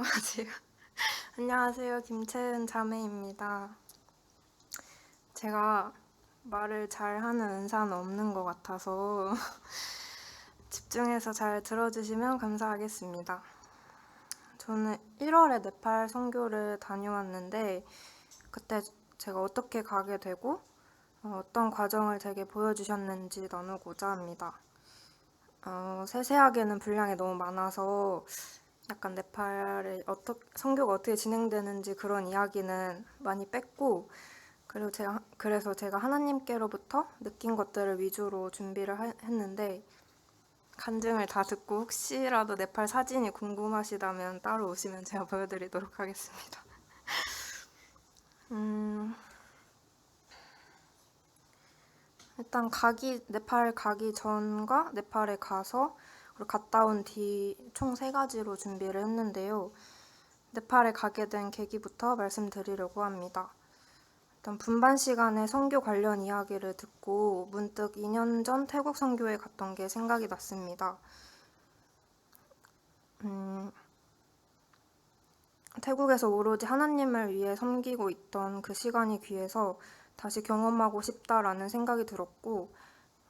안녕하세요. 안녕하세요. 김채은 자매입니다. 제가 말을 잘하는 은사는 없는 것 같아서 집중해서 잘 들어주시면 감사하겠습니다. 저는 1월에 네팔 선교를 다녀왔는데 그때 제가 어떻게 가게 되고 어떤 과정을 되게 보여주셨는지 나누고자 합니다. 세세하게는 분량이 너무 많아서 약간 네팔의 선교가 어떻게 진행되는지 그런 이야기는 많이 뺐고, 그래서 제가 하나님께로부터 느낀 것들을 위주로 준비를 했는데, 간증을 다 듣고 혹시라도 네팔 사진이 궁금하시다면 따로 오시면 제가 보여드리도록 하겠습니다. 일단 네팔 가기 전과 네팔에 가서 그리고 갔다 온 뒤 총 3가지로 준비를 했는데요. 네팔에 가게 된 계기부터 말씀드리려고 합니다. 일단 분반 시간에 선교 관련 이야기를 듣고 문득 2년 전 태국 선교에 갔던 게 생각이 났습니다. 태국에서 오로지 하나님을 위해 섬기고 있던 그 시간이 귀해서 다시 경험하고 싶다라는 생각이 들었고,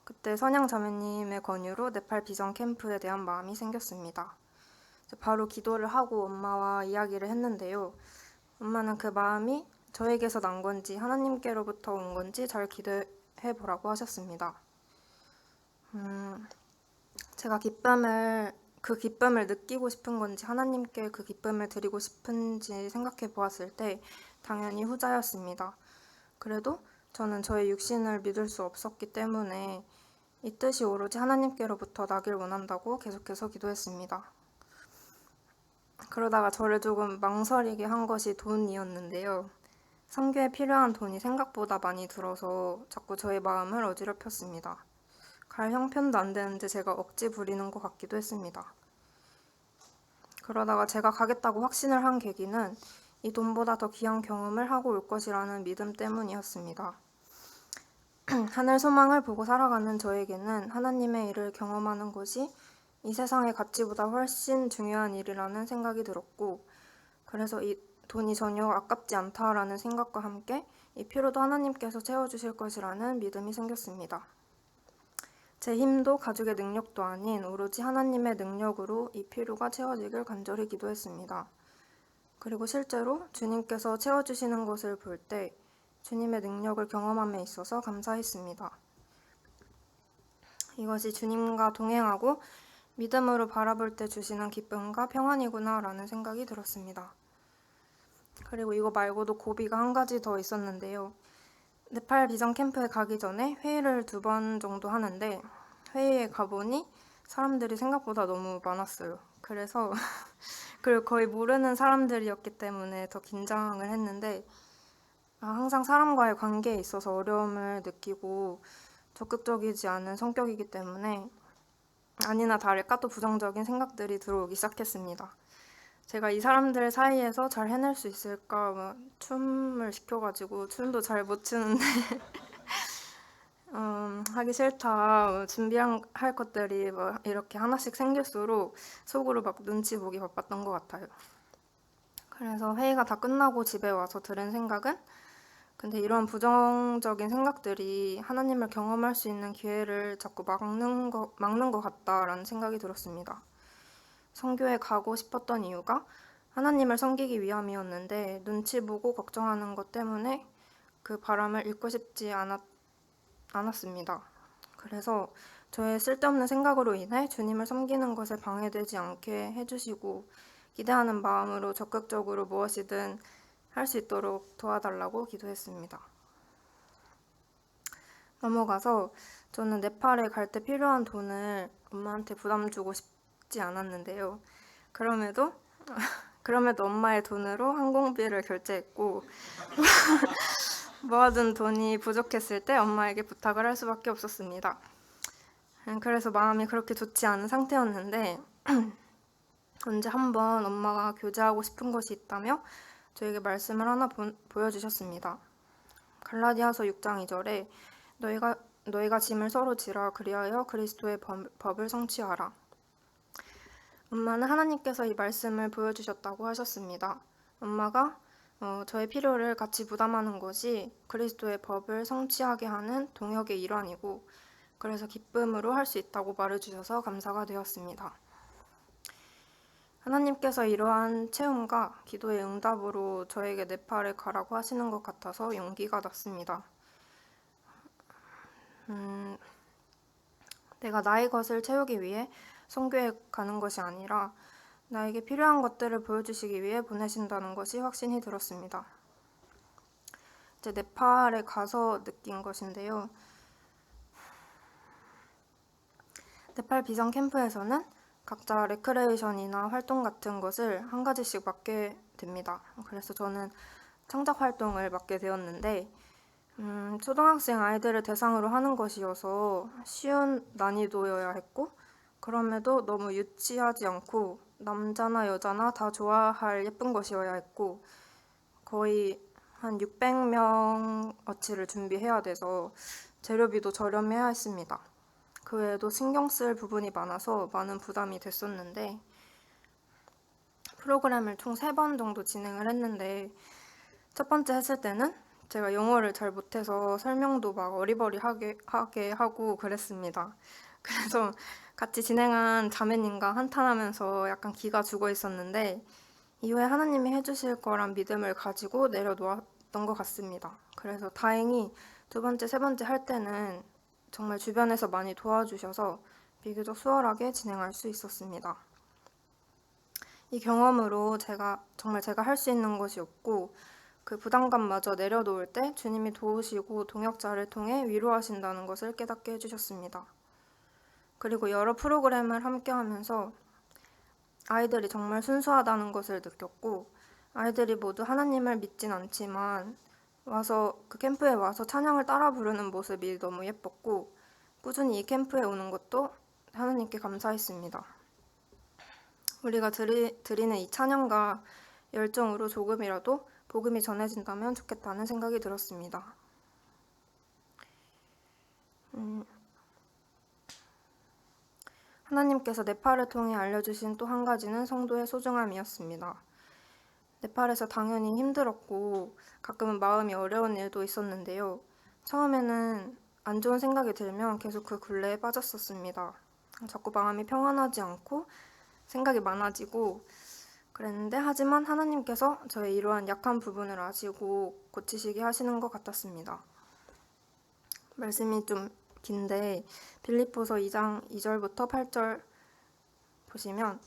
그때 선양 자매님의 권유로 네팔 비전 캠프에 대한 마음이 생겼습니다. 바로 기도를 하고 엄마와 이야기를 했는데요. 엄마는 그 마음이 저에게서 난 건지 하나님께로부터 온 건지 잘 기도해 보라고 하셨습니다. 제가 그 기쁨을 느끼고 싶은 건지 하나님께 그 기쁨을 드리고 싶은지 생각해 보았을 때 당연히 후자였습니다. 그래도 저는 저의 육신을 믿을 수 없었기 때문에 이 뜻이 오로지 하나님께로부터 나길 원한다고 계속해서 기도했습니다. 그러다가 저를 조금 망설이게 한 것이 돈이었는데요. 선교에 필요한 돈이 생각보다 많이 들어서 자꾸 저의 마음을 어지럽혔습니다. 갈 형편도 안 되는데 제가 억지 부리는 것 같기도 했습니다. 그러다가 제가 가겠다고 확신을 한 계기는 이 돈보다 더 귀한 경험을 하고 올 것이라는 믿음 때문이었습니다. 하늘 소망을 보고 살아가는 저에게는 하나님의 일을 경험하는 것이 이 세상의 가치보다 훨씬 중요한 일이라는 생각이 들었고, 그래서 이 돈이 전혀 아깝지 않다라는 생각과 함께 이 필요도 하나님께서 채워주실 것이라는 믿음이 생겼습니다. 제 힘도 가족의 능력도 아닌 오로지 하나님의 능력으로 이 필요가 채워지길 간절히 기도했습니다. 그리고 실제로 주님께서 채워주시는 것을 볼 때 주님의 능력을 경험함에 있어서 감사했습니다. 이것이 주님과 동행하고 믿음으로 바라볼 때 주시는 기쁨과 평안이구나라는 생각이 들었습니다. 그리고 이거 말고도 고비가 한 가지 더 있었는데요. 네팔 비전 캠프에 가기 전에 회의를 2번 정도 하는데 회의에 가보니 사람들이 생각보다 너무 많았어요. 그래서 그리고 거의 모르는 사람들이었기 때문에 더 긴장을 했는데 항상 사람과의 관계에 있어서 어려움을 느끼고 적극적이지 않은 성격이기 때문에 아니나 다를까 또 부정적인 생각들이 들어오기 시작했습니다. 제가 이 사람들 사이에서 잘 해낼 수 있을까 춤을 시켜가지고 춤도 잘 못 추는데 하기 싫다 준비할 것들이 이렇게 하나씩 생길수록 속으로 막 눈치 보기 바빴던 것 같아요. 그래서 회의가 다 끝나고 집에 와서 들은 생각은 근데 이런 부정적인 생각들이 하나님을 경험할 수 있는 기회를 자꾸 막는 것 같다라는 생각이 들었습니다. 선교에 가고 싶었던 이유가 하나님을 섬기기 위함이었는데 눈치 보고 걱정하는 것 때문에 그 바람을 잃고 싶지 않았습니다. 그래서 저의 쓸데없는 생각으로 인해 주님을 섬기는 것에 방해되지 않게 해주시고 기대하는 마음으로 적극적으로 무엇이든 할 수 있도록 도와달라고 기도했습니다. 넘어가서 저는 네팔에 갈 때 필요한 돈을 엄마한테 부담 주고 싶지 않았는데요. 그럼에도 엄마의 돈으로 항공비를 결제했고 모아둔 돈이 부족했을 때 엄마에게 부탁을 할 수밖에 없었습니다. 그래서 마음이 그렇게 좋지 않은 상태였는데 언제 한번 엄마가 교제하고 싶은 것이 있다며 저에게 말씀을 하나 보여주셨습니다. 갈라디아서 6장 2절에 너희가 짐을 서로 지라 그리하여 그리스도의 법을 성취하라. 엄마는 하나님께서 이 말씀을 보여주셨다고 하셨습니다. 엄마가 저의 필요를 같이 부담하는 것이 그리스도의 법을 성취하게 하는 동역의 일환이고 그래서 기쁨으로 할 수 있다고 말해주셔서 감사가 되었습니다. 하나님께서 이러한 체험과 기도의 응답으로 저에게 네팔에 가라고 하시는 것 같아서 용기가 났습니다. 내가 나의 것을 채우기 위해 선교에 가는 것이 아니라 나에게 필요한 것들을 보여주시기 위해 보내신다는 것이 확신이 들었습니다. 이제 네팔에 가서 느낀 것인데요. 네팔 비전 캠프에서는 각자 레크레이션이나 활동 같은 것을 한 가지씩 맡게 됩니다. 그래서 저는 창작 활동을 맡게 되었는데 초등학생 아이들을 대상으로 하는 것이어서 쉬운 난이도여야 했고 그럼에도 너무 유치하지 않고 남자나 여자나 다 좋아할 예쁜 것이어야 했고 거의 한 600명어치를 준비해야 돼서 재료비도 저렴해야 했습니다. 그 외에도 신경 쓸 부분이 많아서 많은 부담이 됐었는데 프로그램을 총 3번 정도 진행을 했는데 첫 번째 했을 때는 제가 영어를 잘 못해서 설명도 막 어리버리하게 하고 그랬습니다. 그래서 같이 진행한 자매님과 한탄하면서 약간 기가 죽어 있었는데 이후에 하나님이 해주실 거란 믿음을 가지고 내려놓았던 것 같습니다. 그래서 다행히 두 번째, 세 번째 할 때는 정말 주변에서 많이 도와주셔서 비교적 수월하게 진행할 수 있었습니다. 이 경험으로 정말 제가 할 수 있는 것이 없고 그 부담감마저 내려놓을 때 주님이 도우시고 동역자를 통해 위로하신다는 것을 깨닫게 해주셨습니다. 그리고 여러 프로그램을 함께 하면서 아이들이 정말 순수하다는 것을 느꼈고 아이들이 모두 하나님을 믿진 않지만 그 캠프에 와서 찬양을 따라 부르는 모습이 너무 예뻤고 꾸준히 이 캠프에 오는 것도 하나님께 감사했습니다. 우리가 드리는 이 찬양과 열정으로 조금이라도 복음이 전해진다면 좋겠다는 생각이 들었습니다. 하나님께서 네팔을 통해 알려주신 또 한 가지는 성도의 소중함이었습니다. 네팔에서 당연히 힘들었고 가끔은 마음이 어려운 일도 있었는데요. 처음에는 안 좋은 생각이 들면 계속 그 굴레에 빠졌었습니다. 자꾸 마음이 평안하지 않고 생각이 많아지고 그랬는데 하지만 하나님께서 저의 이러한 약한 부분을 아시고 고치시게 하시는 것 같았습니다. 말씀이 좀 긴데 빌립보서 2장 2절부터 8절 보시면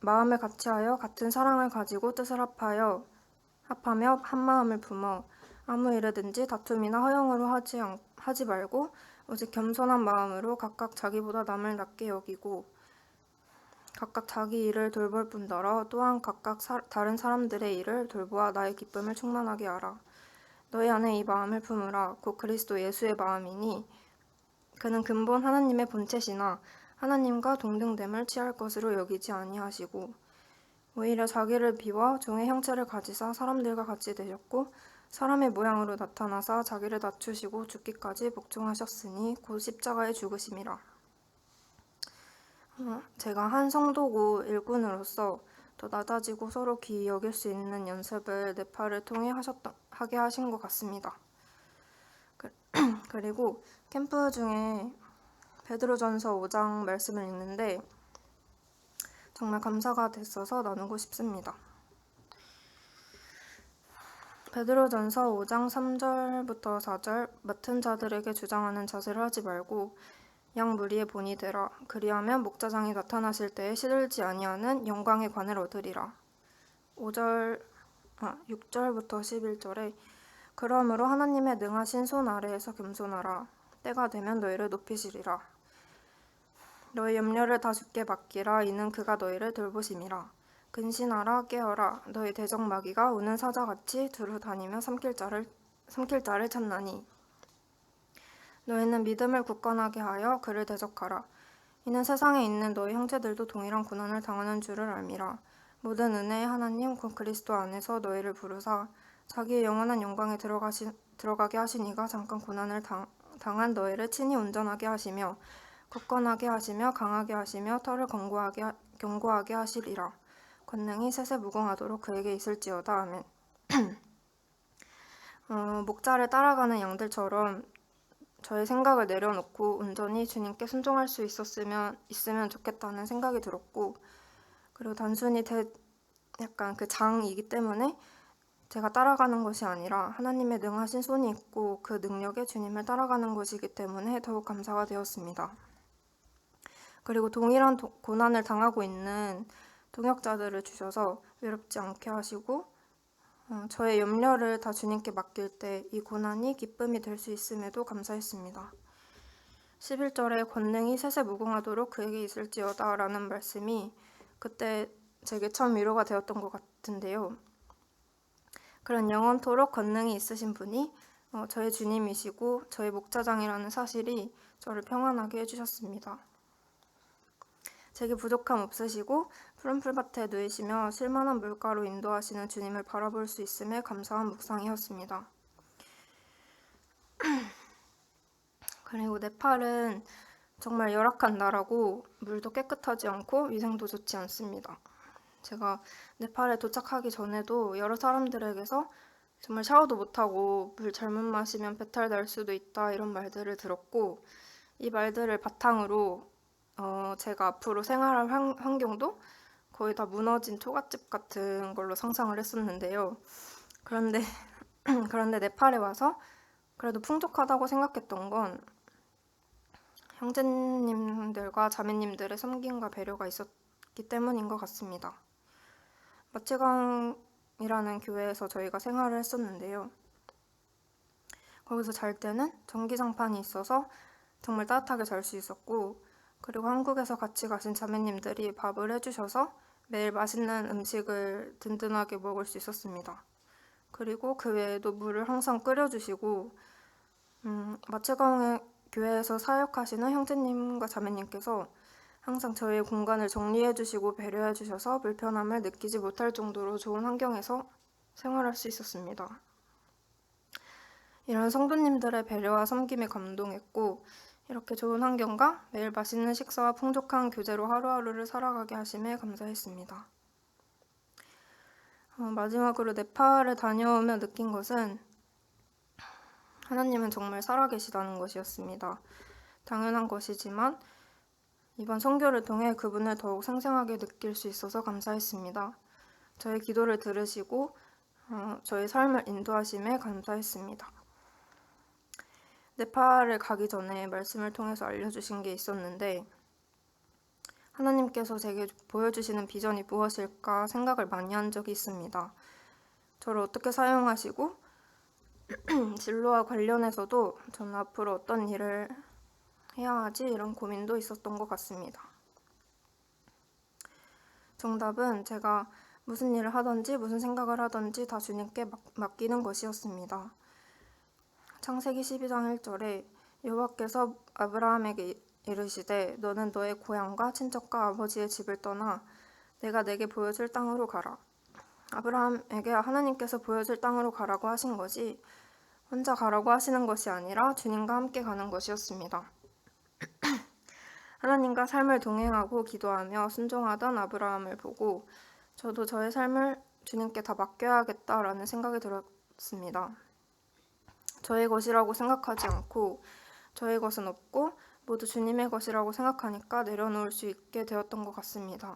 마음을 같이하여 같은 사랑을 가지고 뜻을 합하며 한 마음을 품어 아무 일에든지 다툼이나 허영으로 하지 말고 오직 겸손한 마음으로 각각 자기보다 남을 낮게 여기고 각각 자기 일을 돌볼 뿐더러 또한 각각 다른 사람들의 일을 돌보아 나의 기쁨을 충만하게 하라. 너희 안에 이 마음을 품으라. 곧 그리스도 예수의 마음이니 그는 근본 하나님의 본체시나 하나님과 동등됨을 취할 것으로 여기지 아니하시고 오히려 자기를 비워 종의 형체를 가지사 사람들과 같이 되셨고 사람의 모양으로 나타나사 자기를 낮추시고 죽기까지 복종하셨으니 곧 십자가에 죽으심이라. 제가 한 성도고 일꾼으로서 더 낮아지고 서로 귀히 여길 수 있는 연습을 네팔을 통해 하게 하신 것 같습니다. 그리고 캠프 중에 베드로전서 5장 말씀을 읽는데 정말 감사가 됐어서 나누고 싶습니다. 베드로전서 5장 3절부터 4절 맡은 자들에게 주장하는 자세를 하지 말고 양 무리의 본이 되라. 그리하면 목자장이 나타나실 때에 시들지 아니하는 영광의 관을 얻으리라. 6절부터 11절에 그러므로 하나님의 능하신 손 아래에서 겸손하라. 때가 되면 너희를 높이시리라. 너희 염려를 다 주께 맡기라. 이는 그가 너희를 돌보심이라. 근신하라. 깨어라. 너희 대적마귀가 우는 사자같이 두루 다니며 삼킬 자를 찾나니 너희는 믿음을 굳건하게 하여 그를 대적하라. 이는 세상에 있는 너희 형제들도 동일한 고난을 당하는 줄을 알미라. 모든 은혜의 하나님 곧 그리스도 안에서 너희를 부르사 자기의 영원한 영광에 들어가게 하시니가 잠깐 고난을 당한 너희를 친히 온전하게 하시며 굳건하게 하시며 강하게 하시며 털을 견고하게 견고하게 하시리라. 권능이 셋에 무궁하도록 그에게 있을지어다. 아멘. 목자를 따라가는 양들처럼 저의 생각을 내려놓고 온전히 주님께 순종할 수 있으면 좋겠다는 생각이 들었고, 그리고 단순히 약간 그 장이기 때문에 제가 따라가는 것이 아니라 하나님의 능하신 손이 있고 그 능력에 주님을 따라가는 것이기 때문에 더욱 감사가 되었습니다. 그리고 동일한 고난을 당하고 있는 동역자들을 주셔서 외롭지 않게 하시고 저의 염려를 다 주님께 맡길 때 이 고난이 기쁨이 될 수 있음에도 감사했습니다. 11절에 권능이 셋에 무궁하도록 그에게 있을지어다 라는 말씀이 그때 제게 처음 위로가 되었던 것 같은데요. 그런 영원토록 권능이 있으신 분이 저의 주님이시고 저의 목자장이라는 사실이 저를 평안하게 해주셨습니다. 제게 부족함 없으시고 푸른 풀밭에 누이시며 실만한 물가로 인도하시는 주님을 바라볼 수 있음에 감사한 묵상이었습니다. 그리고 네팔은 정말 열악한 나라고 물도 깨끗하지 않고 위생도 좋지 않습니다. 제가 네팔에 도착하기 전에도 여러 사람들에게서 정말 샤워도 못하고 물 잘못 마시면 배탈 날 수도 있다 이런 말들을 들었고, 이 말들을 바탕으로 제가 앞으로 생활할 환경도 거의 다 무너진 초가집 같은 걸로 상상을 했었는데요. 그런데 네팔에 와서 그래도 풍족하다고 생각했던 건 형제님들과 자매님들의 섬김과 배려가 있었기 때문인 것 같습니다. 마치강이라는 교회에서 저희가 생활을 했었는데요. 거기서 잘 때는 전기장판이 있어서 정말 따뜻하게 잘 수 있었고, 그리고 한국에서 같이 가신 자매님들이 밥을 해주셔서 매일 맛있는 음식을 든든하게 먹을 수 있었습니다. 그리고 그 외에도 물을 항상 끓여주시고, 마채강 교회에서 사역하시는 형제님과 자매님께서 항상 저의 공간을 정리해주시고 배려해주셔서 불편함을 느끼지 못할 정도로 좋은 환경에서 생활할 수 있었습니다. 이런 성도님들의 배려와 섬김에 감동했고, 이렇게 좋은 환경과 매일 맛있는 식사와 풍족한 교제로 하루하루를 살아가게 하심에 감사했습니다. 마지막으로 네팔에 다녀오며 느낀 것은 하나님은 정말 살아계시다는 것이었습니다. 당연한 것이지만 이번 선교를 통해 그분을 더욱 생생하게 느낄 수 있어서 감사했습니다. 저의 기도를 들으시고 저의 삶을 인도하심에 감사했습니다. 네팔을 가기 전에 말씀을 통해서 알려주신 게 있었는데, 하나님께서 제게 보여주시는 비전이 무엇일까 생각을 많이 한 적이 있습니다. 저를 어떻게 사용하시고 진로와 관련해서도 저는 앞으로 어떤 일을 해야 하지 이런 고민도 있었던 것 같습니다. 정답은 제가 무슨 일을 하든지 무슨 생각을 하든지 다 주님께 맡기는 것이었습니다. 창세기 12장 1절에 여호와께서 아브라함에게 이르시되 너는 너의 고향과 친척과 아버지의 집을 떠나 내가 내게 보여줄 땅으로 가라. 아브라함에게 하나님께서 보여줄 땅으로 가라고 하신 것이 혼자 가라고 하시는 것이 아니라 주님과 함께 가는 것이었습니다. 하나님과 삶을 동행하고 기도하며 순종하던 아브라함을 보고 저도 저의 삶을 주님께 다 맡겨야겠다라는 생각이 들었습니다. 저의 것이라고 생각하지 않고 저의 것은 없고 모두 주님의 것이라고 생각하니까 내려놓을 수 있게 되었던 것 같습니다.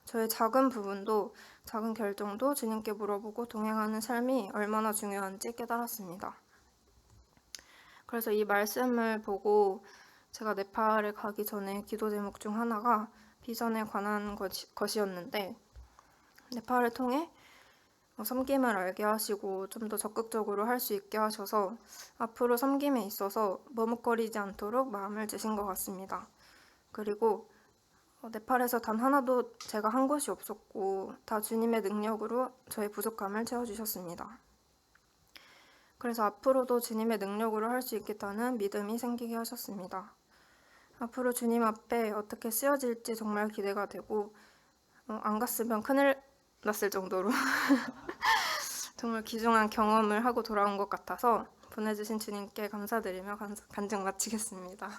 저의 작은 부분도 작은 결정도 주님께 물어보고 동행하는 삶이 얼마나 중요한지 깨달았습니다. 그래서 이 말씀을 보고 제가 네팔에 가기 전에 기도 제목 중 하나가 비전에 관한 것이었는데, 네팔을 통해 섬김을 알게 하시고 좀 더 적극적으로 할 수 있게 하셔서 앞으로 섬김에 있어서 머뭇거리지 않도록 마음을 주신 것 같습니다. 그리고 네팔에서 단 하나도 제가 한 것이 없었고 다 주님의 능력으로 저의 부족함을 채워주셨습니다. 그래서 앞으로도 주님의 능력으로 할 수 있겠다는 믿음이 생기게 하셨습니다. 앞으로 주님 앞에 어떻게 쓰여질지 정말 기대가 되고 안 갔으면 큰일 났을 정도로 정말 귀중한 경험을 하고 돌아온 것 같아서 보내주신 주님께 감사드리며 간증 마치겠습니다.